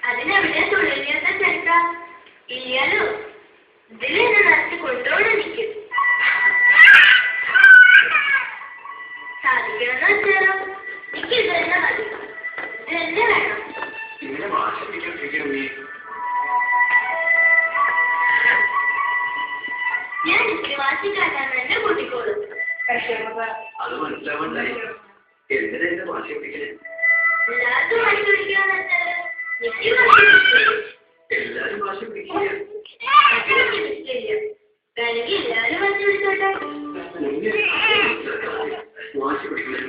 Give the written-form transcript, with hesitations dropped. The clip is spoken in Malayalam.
അതിനെവിടെ തുടങ്ങിയത് ചേട്ടാ? ഇല്ലല്ലോ, ഇതിലെന്നെ നടത്തി കൊണ്ടോടെ നിൽക്കും. സാധിക്കണമെന്ന് വെച്ചാലോ, എനിക്ക് ഇത് തന്നെ മതി, ഇത് തന്നെ വേണം. ഞാൻ ഇത്തിരി വാശിക്കാട്ടാൻ തന്നെ കൂട്ടിക്കോളും. അത് മനസ്സിലാവണ്ടായി. എന്തിനാ വാശി പിടിക്കണേ? എല്ലാവർക്കും വാശി പിടിക്കാന്ന് വെച്ചാല് എല്ലാരും വാശി പിടിക്കില്ല. വേണമെങ്കിൽ എല്ലാവരും വാശി പിടിച്ചോട്ടെ. വാശി പിടിക്കില്ല.